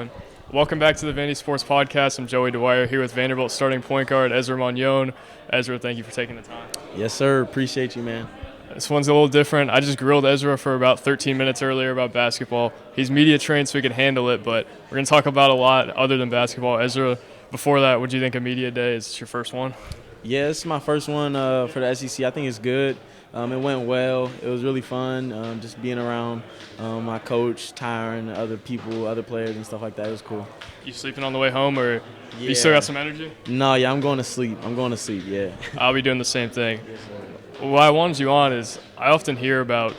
going? Welcome back to the Vandy Sports Podcast. I'm Joey Dwyer here with Vanderbilt starting point guard Ezra Manjon. Ezra, thank you for taking the time. Yes, sir. Appreciate you, man. This one's a little different. I just grilled Ezra for about 13 minutes earlier about basketball. He's media trained so he can handle it, but we're going to talk about a lot other than basketball. Ezra, before that, what do you think of Media Day? Is this your first one? Yeah, this is my first one for the SEC. I think it's good. It went well. It was really fun just being around my coach, Tyron, other people, other players and stuff like that. It was cool. You sleeping on the way home, or Yeah. you still got some energy? No, yeah, I'm going to sleep. Yeah. I'll be doing the same thing. Yes, sir. What I wanted you on is I often hear about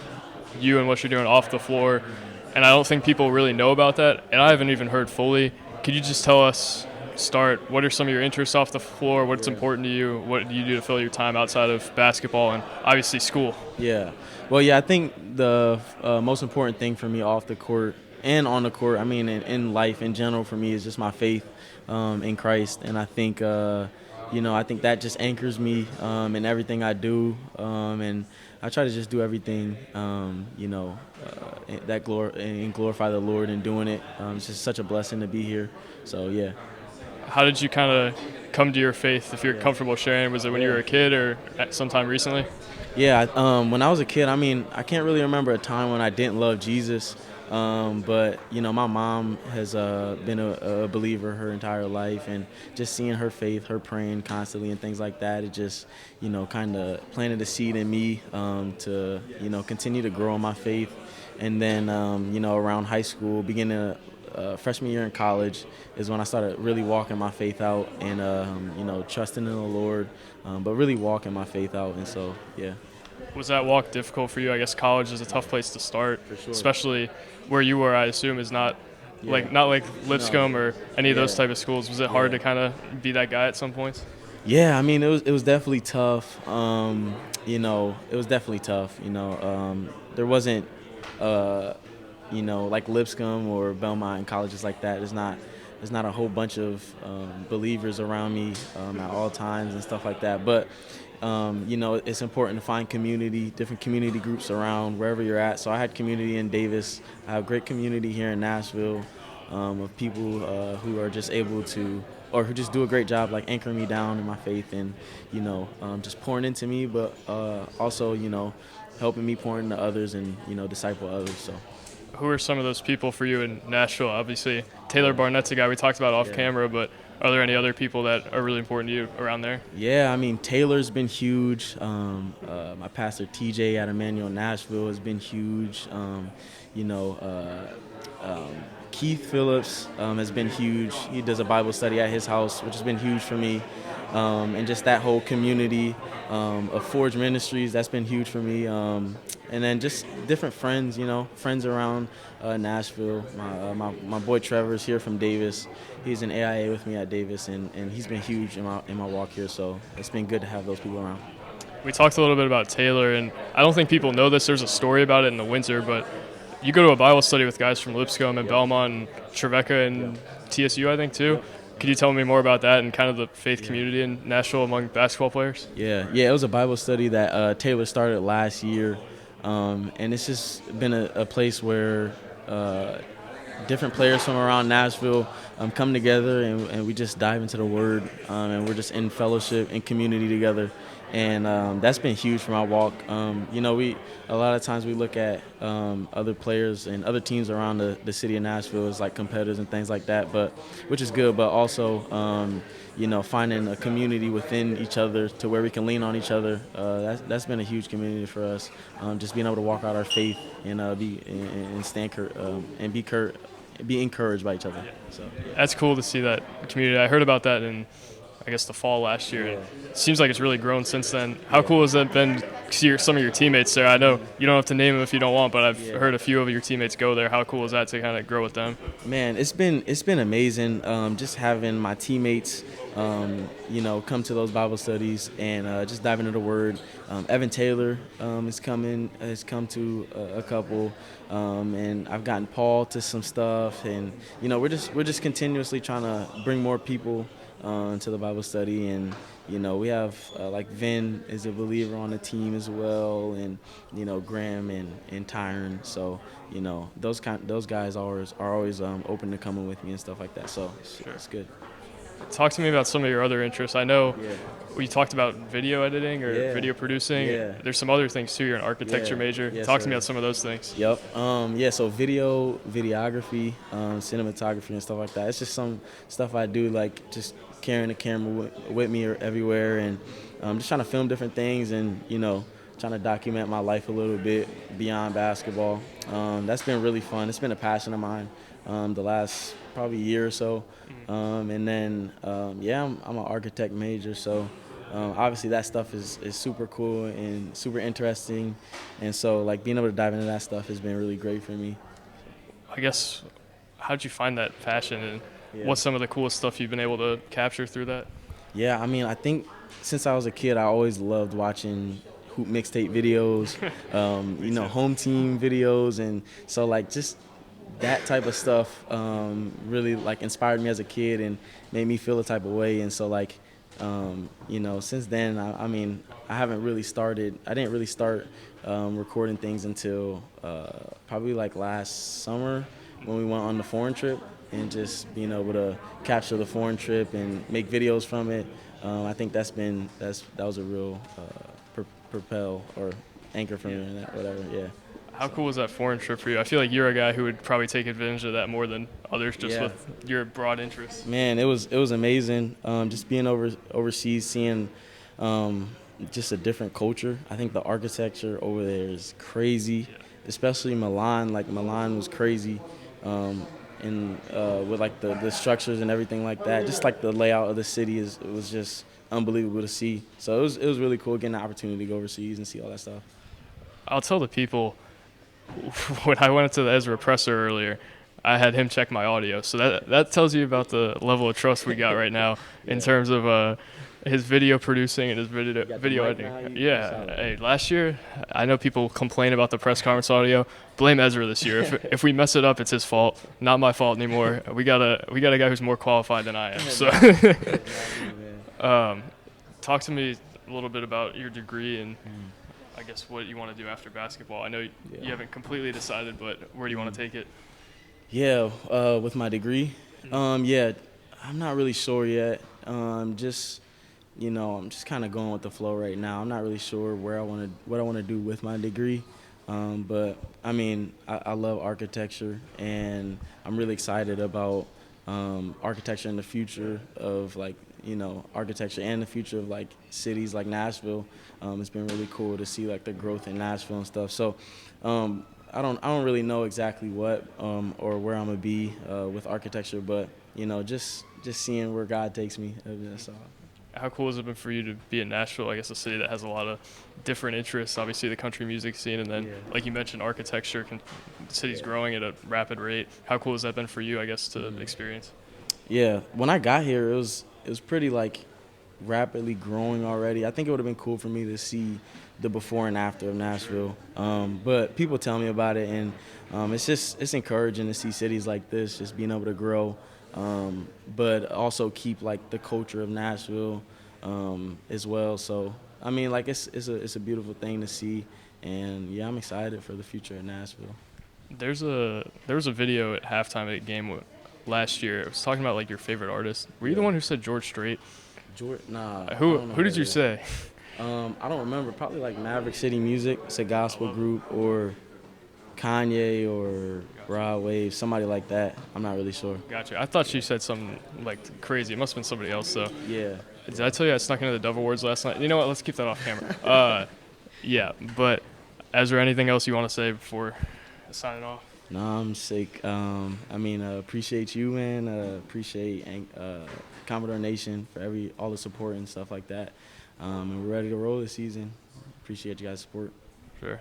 you and what you're doing off the floor, and I don't think people really know about that, and I haven't even heard fully. Could you just tell us, what are some of your interests off the floor, what's important to you, what do you do to fill your time outside of basketball and obviously school? Yeah. Well, yeah, I think the most important thing for me off the court and on the court, I mean, in life in general for me is just my faith in Christ. And I think, I think that just anchors me in everything I do. And I try to just do everything, that glorify the Lord in doing it. It's just such a blessing to be here. So, yeah. How did you kind of come to your faith, if you're comfortable sharing? Was it when you were a kid or sometime recently? Yeah, when I was a kid, I mean, I can't really remember a time when I didn't love Jesus. But, my mom has been a believer her entire life, and just seeing her faith, her praying constantly and things like that, it just, kind of planted a seed in me to, continue to grow in my faith. And then, around high school, beginning freshman year in college is when I started really walking my faith out and, trusting in the Lord, but really walking my faith out. And so, yeah. Was that walk difficult for you? I guess college is a tough place to start, For sure. especially where you were, I assume, is not like Lipscomb or any of those type of schools. Was it hard to kind of be that guy at some points? Yeah, I mean, it was definitely tough. It was definitely tough. There wasn't, like Lipscomb or Belmont and colleges like that. There's not a whole bunch of believers around me at all times and stuff like that. But it's important to find community, different community groups around wherever you're at. So I had community in Davis. I have great community here in Nashville of people who are just able to, or who just do a great job like anchoring me down in my faith and, just pouring into me, but also, helping me pour into others and, disciple others. So. Who are some of those people for you in Nashville? Obviously, Taylor Barnett's a guy we talked about off camera, but are there any other people that are really important to you around there? Yeah, I mean, Taylor's been huge. My pastor, TJ at Emmanuel Nashville, has been huge. Keith Phillips has been huge. He does a Bible study at his house, which has been huge for me. And just that whole community of Forge Ministries, that's been huge for me. And then just different friends, friends around Nashville. My boy Trevor's here from Davis. He's in AIA with me at Davis, and he's been huge in my walk here. So it's been good to have those people around. We talked a little bit about Taylor, and I don't think people know this. There's a story about it in the winter, but you go to a Bible study with guys from Lipscomb and Belmont and Trevecca and TSU, I think, too. Could you tell me more about that and kind of the faith community in Nashville among basketball players? Yeah, it was a Bible study that Taylor started last year, and it's just been a place where different players from around Nashville come together, and we just dive into the Word, and we're just in fellowship and community together. And that's been huge for my walk. A lot of times we look at other players and other teams around the city of Nashville as like competitors and things like that, which is good. But also, finding a community within each other to where we can lean on each other. That's been a huge community for us. Just being able to walk out our faith and be encouraged by each other. So That's cool to see that community. I heard about that in, I guess, the fall last year. And it seems like it's really grown since then. How cool has that been to see some of your teammates there? I know you don't have to name them if you don't want, but I've heard a few of your teammates go there. How cool is that to kind of grow with them? Man, it's been amazing just having my teammates, come to those Bible studies and just dive into the Word. Evan Taylor has come to a couple, and I've gotten Paul to some stuff, and we're just continuously trying to bring more people to the Bible study, and we have like Vin is a believer on the team as well, and Graham and Tyron. So those guys are always open to coming with me and stuff like that. So it's good. Talk to me about some of your other interests. I know Yeah. we talked about video editing or Yeah. video producing. Yeah. There's some other things too. You're an architecture Yeah. major. Yes, Talk to me sir. about some of those things. Yep. Yeah. So videography, cinematography, and stuff like that. It's just some stuff I do, like just carrying the camera with me everywhere, and just trying to film different things, and trying to document my life a little bit beyond basketball. That's been really fun. It's been a passion of mine the last probably year or so. And then yeah, I'm an architect major, so. Obviously, that stuff is super cool and super interesting, and so like being able to dive into that stuff has been really great for me. I guess, how'd you find that passion, and Yeah. what's some of the coolest stuff you've been able to capture through that? Yeah, I mean, I think since I was a kid, I always loved watching hoop mixtape videos, home team videos, and so like just that type of stuff really like inspired me as a kid and made me feel a type of way. And so like since then, I mean, I didn't really start recording things until probably like last summer when we went on the foreign trip, and just being able to capture the foreign trip and make videos from it. I think that was a real propel or anchor for me in that, whatever. Yeah. How cool was that foreign trip for you? I feel like you're a guy who would probably take advantage of that more than others, just Yeah. with your broad interests. Man, it was amazing. Just being overseas, seeing just a different culture. I think the architecture over there is crazy, especially Milan. Like Milan was crazy, and with like the structures and everything like that. Just like the layout of the city it was just unbelievable to see. So it was really cool getting the opportunity to go overseas and see all that stuff. I'll tell the people, when I went to the Ezra presser earlier, I had him check my audio. So that tells you about the level of trust we got right now in terms of his video producing and his video editing. Yeah. Hey, last year, I know people complain about the press conference audio. Blame Ezra this year. If we mess it up, it's his fault. Not my fault anymore. We got a guy who's more qualified than I am. So, talk to me a little bit about your degree and I guess what you want to do after basketball. I know you haven't completely decided, but where do you want to take it? Yeah, with my degree, yeah, I'm not really sure yet. I'm just kind of going with the flow right now. I'm not really sure what I want to do with my degree, but I mean, I love architecture, and I'm really excited about architecture in the future of like architecture and the future of like cities like Nashville. It's been really cool to see like the growth in Nashville and stuff. So I don't really know exactly what or where I'm gonna be with architecture, but just seeing where God takes me. That's all. How cool has it been for you to be in Nashville? I guess a city that has a lot of different interests. Obviously, the country music scene, and then, like you mentioned, architecture. The city's growing at a rapid rate. How cool has that been for you? I guess to experience. Yeah, when I got here, it was pretty like rapidly growing already. I think it would have been cool for me to see the before and after of Nashville. But people tell me about it, and it's encouraging to see cities like this just being able to grow, but also keep like the culture of Nashville as well. So I mean, like it's a beautiful thing to see, and yeah, I'm excited for the future of Nashville. There was a video at halftime at a game last year. It was talking about like your favorite artist. Were you the one who said George Strait? Nah. Who did you say? I don't remember. Probably like Maverick City Music. It's a gospel group, or Kanye or Rod Wave, somebody like that. I'm not really sure. Gotcha. I thought you said something like crazy. It must have been somebody else though. Yeah. Did I tell you I snuck into the Dove Awards last night? You know what? Let's keep that off camera. Yeah. But Ezra, anything else you want to say before signing off? No, I'm sick. I mean, appreciate you, man. Appreciate Commodore Nation for all the support and stuff like that. And we're ready to roll this season. Appreciate you guys' support. Sure.